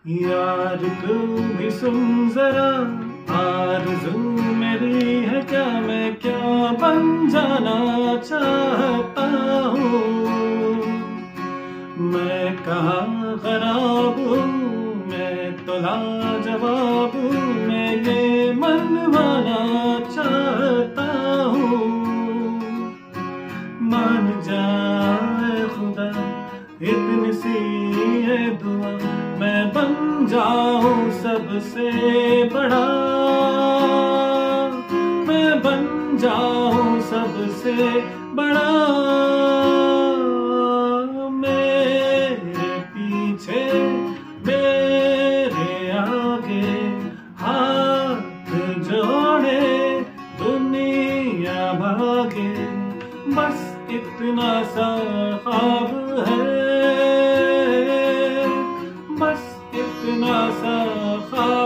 यार तू भी सुन जरा, आरज़ू मेरी है क्या, मैं क्या बन जाना चाहता हूँ। मैं कहाँ खराब हूँ, मैं तो लाजवाब हूँ, मैं ये मनवाना चाहता हूँ। मान जाए खुदा इतनी सी है दुआ, मैं बन जाऊं सबसे बड़ा, मैं बन जाऊं सबसे बड़ा। मेरे पीछे मेरे आगे हाथ जोड़े दुनिया भागे, बस इतना सा ख्वाब है, बस इतना सा ख्वाब